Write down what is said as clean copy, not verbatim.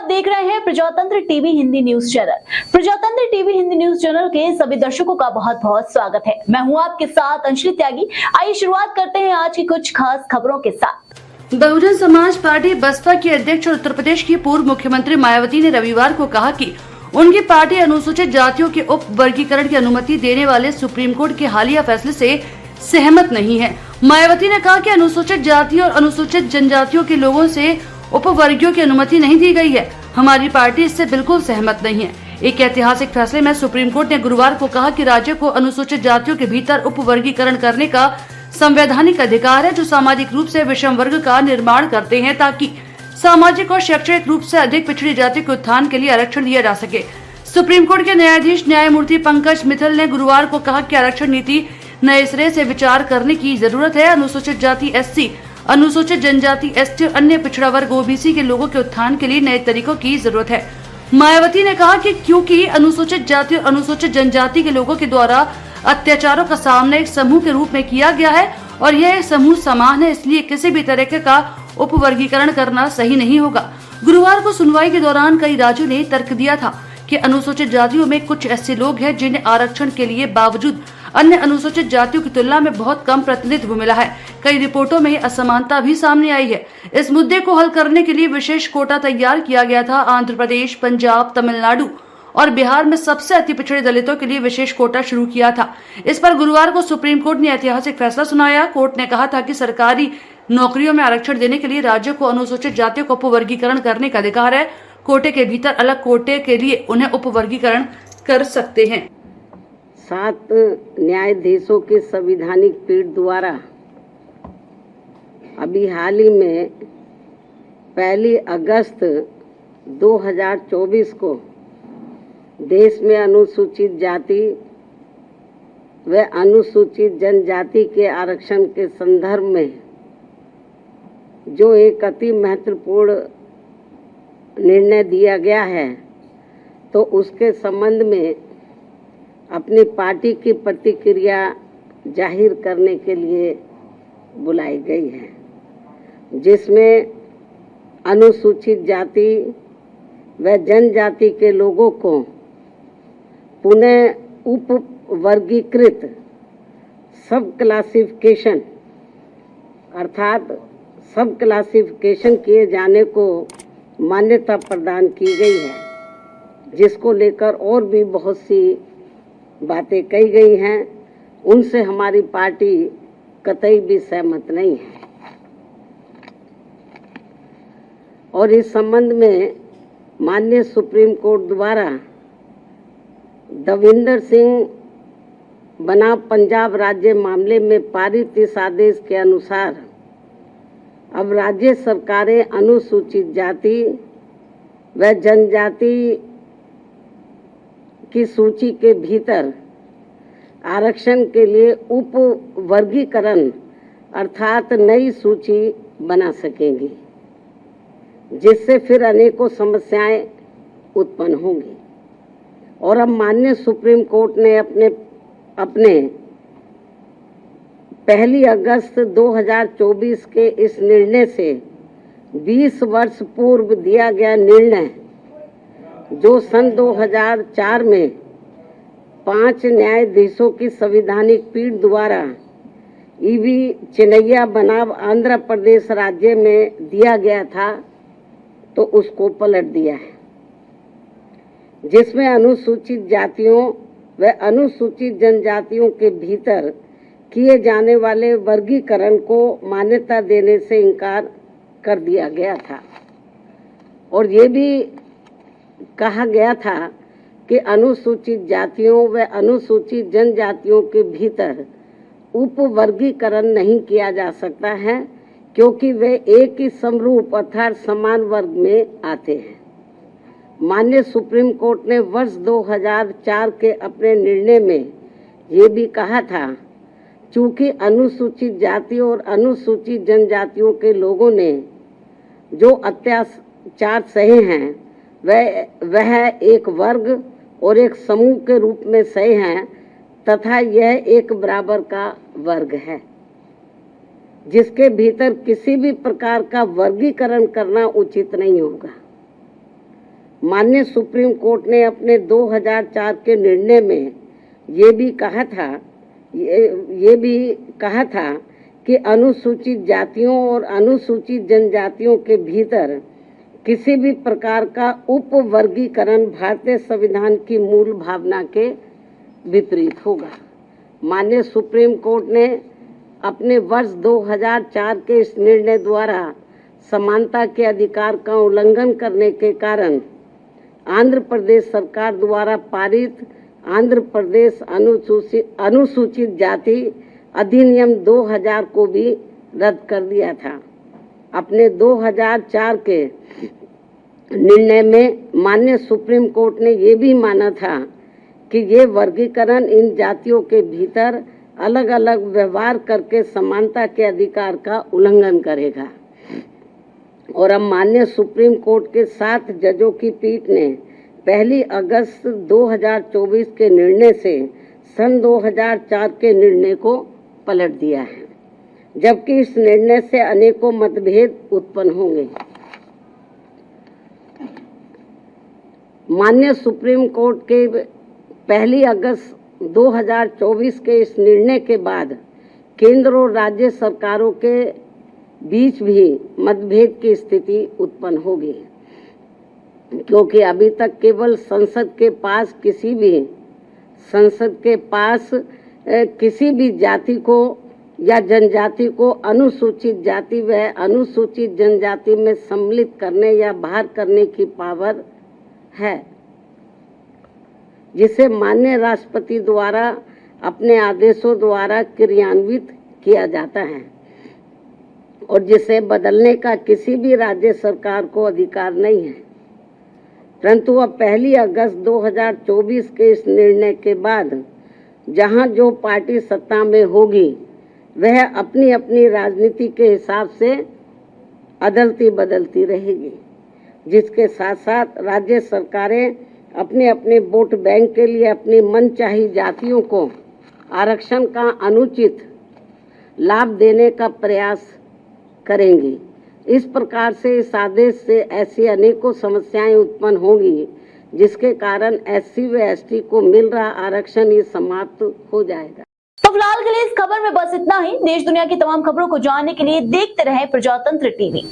आप देख रहे हैं प्रजातंत्र टीवी हिंदी न्यूज चैनल। प्रजातंत्र टीवी हिंदी न्यूज चैनल के सभी दर्शकों का बहुत बहुत स्वागत है। मैं हूं आपके साथ अंशली त्यागी। आइए शुरुआत करते हैं आज की कुछ खास खबरों के साथ। बहुजन समाज पार्टी बसपा की अध्यक्ष और उत्तर प्रदेश की पूर्व मुख्यमंत्री मायावती ने रविवार को कहा कि उनकी पार्टी अनुसूचित जातियों के उप वर्गीकरण की अनुमति देने वाले सुप्रीम कोर्ट के हालिया फैसले से सहमत नहीं है। मायावती ने कहा कि अनुसूचित जाति और अनुसूचित जनजातियों के लोगों से उपवर्गीयों की अनुमति नहीं दी गई है। हमारी पार्टी इससे बिल्कुल सहमत नहीं है। एक ऐतिहासिक फैसले में सुप्रीम कोर्ट ने गुरुवार को कहा कि राज्य को अनुसूचित जातियों के भीतर उपवर्गीकरण करने का संवैधानिक अधिकार है, जो सामाजिक रूप से विषम वर्ग का निर्माण करते हैं, ताकि सामाजिक और शैक्षणिक रूप से अधिक पिछड़ी जाति के उत्थान के लिए आरक्षण दिया जा सके। सुप्रीम कोर्ट के न्यायाधीश न्यायमूर्ति पंकज मित्तल ने गुरुवार को कहा कि आरक्षण नीति नए सिरे से विचार करने की जरूरत है। अनुसूचित जाति एससी, अनुसूचित जनजाति एसटी और अन्य पिछड़ा वर्ग ओबीसी के लोगों के उत्थान के लिए नए तरीकों की जरूरत है। मायावती ने कहा कि क्योंकि अनुसूचित जाति और अनुसूचित जनजाति के लोगों के द्वारा अत्याचारों का सामना एक समूह के रूप में किया गया है और यह समूह समान है, इसलिए किसी भी तरह का उपवर्गीकरण करना सही नहीं होगा। गुरुवार को सुनवाई के दौरान कई राज्यों ने तर्क दिया था कि अनुसूचित जातियों में कुछ ऐसे लोग हैं जिन्हें आरक्षण के लिए बावजूद अन्य अनुसूचित जातियों की तुलना में बहुत कम प्रतिनिधित्व मिला है। कई रिपोर्टों में असमानता भी सामने आई है। इस मुद्दे को हल करने के लिए विशेष कोटा तैयार किया गया था। आंध्र प्रदेश, पंजाब, तमिलनाडु और बिहार में सबसे अति पिछड़े दलितों के लिए विशेष कोटा शुरू किया था। इस पर गुरुवार को सुप्रीम कोर्ट ने ऐतिहासिक फैसला सुनाया। कोर्ट ने कहा था कि सरकारी नौकरियों में आरक्षण देने के लिए राज्यों को अनुसूचित जातियों को उपवर्गीकरण करने का अधिकार है। कोटे के भीतर अलग कोटे के लिए उन्हें उपवर्गीकरण कर सकते हैं। 7 न्यायाधीशों की संवैधानिक पीठ द्वारा अभी हाल ही में 1 अगस्त 2024 को देश में अनुसूचित जाति व अनुसूचित जनजाति के आरक्षण के संदर्भ में जो एक अति महत्वपूर्ण निर्णय दिया गया है, तो उसके संबंध में अपनी पार्टी की प्रतिक्रिया जाहिर करने के लिए बुलाई गई है, जिसमें अनुसूचित जाति व जनजाति के लोगों को पुनः उप वर्गीकृत सब क्लासिफिकेशन अर्थात सब क्लासिफिकेशन किए जाने को मान्यता प्रदान की गई है, जिसको लेकर और भी बहुत सी बातें कही गई हैं। उनसे हमारी पार्टी कतई भी सहमत नहीं है और इस संबंध में माननीय सुप्रीम कोर्ट द्वारा दविंदर सिंह बनाम पंजाब राज्य मामले में पारित इस आदेश के अनुसार अब राज्य सरकारें अनुसूचित जाति व जनजाति की सूची के भीतर आरक्षण के लिए उप वर्गीकरण अर्थात नई सूची बना सकेंगी, जिससे फिर अनेकों समस्याएं उत्पन्न होंगी। और अब माननीय सुप्रीम कोर्ट ने अपने 1 अगस्त 2024 के इस निर्णय से 20 वर्ष पूर्व दिया गया निर्णय, जो सन 2004 में 5 न्यायाधीशों की संवैधानिक पीठ द्वारा ईवी चिन्नैया बनाम आंध्र प्रदेश राज्य में दिया गया था, तो उसको पलट दिया है, जिसमें अनुसूचित जातियों व अनुसूचित जनजातियों के भीतर किए जाने वाले वर्गीकरण को मान्यता देने से इनकार कर दिया गया था। और ये भी कहा गया था कि अनुसूचित जातियों व अनुसूचित जनजातियों के भीतर उप वर्गीकरण नहीं किया जा सकता है, क्योंकि वे एक ही समरूप अर्थात समान वर्ग में आते हैं। माननीय सुप्रीम कोर्ट ने वर्ष 2004 के अपने निर्णय में ये भी कहा था, चूंकि अनुसूचित जाति और अनुसूचित जनजातियों के लोगों ने जो अत्याचार सहे हैं वह एक वर्ग और एक समूह के रूप में सहे हैं, तथा यह एक बराबर का वर्ग है, जिसके भीतर किसी भी प्रकार का वर्गीकरण करना उचित नहीं होगा। माननीय सुप्रीम कोर्ट ने अपने 2004 के निर्णय में ये भी कहा था कि अनुसूचित जातियों और अनुसूचित जनजातियों के भीतर किसी भी प्रकार का उप वर्गीकरण भारतीय संविधान की मूल भावना के विपरीत होगा। माननीय सुप्रीम कोर्ट ने अपने वर्ष 2004 के इस निर्णय द्वारा समानता के अधिकार का उल्लंघन करने के कारण आंध्र प्रदेश सरकार द्वारा पारित आंध्र प्रदेश अनुसूचित जाति अधिनियम 2000 को भी रद्द कर दिया था। अपने 2004 के निर्णय में माननीय सुप्रीम कोर्ट ने ये भी माना था कि ये वर्गीकरण इन जातियों के भीतर अलग अलग व्यवहार करके समानता के अधिकार का उल्लंघन करेगा। और अब माननीय सुप्रीम कोर्ट के 7 जजों की पीठ ने 1 अगस्त 2024 के निर्णय से सन 2004 के निर्णय को पलट दिया है, जबकि इस निर्णय से अनेकों मतभेद उत्पन्न होंगे। माननीय सुप्रीम कोर्ट के 1 अगस्त 2024 के इस निर्णय के बाद केंद्र और राज्य सरकारों के बीच भी मतभेद की स्थिति उत्पन्न होगी, क्योंकि अभी तक केवल संसद के पास किसी भी जाति को या जनजाति को अनुसूचित जाति व अनुसूचित जनजाति में सम्मिलित करने या बाहर करने की पावर है, जिसे माननीय राष्ट्रपति द्वारा अपने आदेशों द्वारा क्रियान्वित किया जाता है और जिसे बदलने का किसी भी राज्य सरकार को अधिकार नहीं है। परंतु अब 1 अगस्त 2024 के इस निर्णय के बाद जहां जो पार्टी सत्ता में होगी वह अपनी अपनी राजनीति के हिसाब से अदलती बदलती रहेगी, जिसके साथ साथ राज्य सरकारें अपने अपने वोट बैंक के लिए अपनी मनचाही जातियों को आरक्षण का अनुचित लाभ देने का प्रयास करेंगी। इस प्रकार से इस आदेश से ऐसी अनेकों समस्याएं उत्पन्न होंगी, जिसके कारण SC व ST को मिल रहा आरक्षण ये समाप्त हो जाएगा। तो फिलहाल के लिए इस खबर में बस इतना ही। देश दुनिया की तमाम खबरों को जानने के लिए देखते रहें प्रजातंत्र टीवी।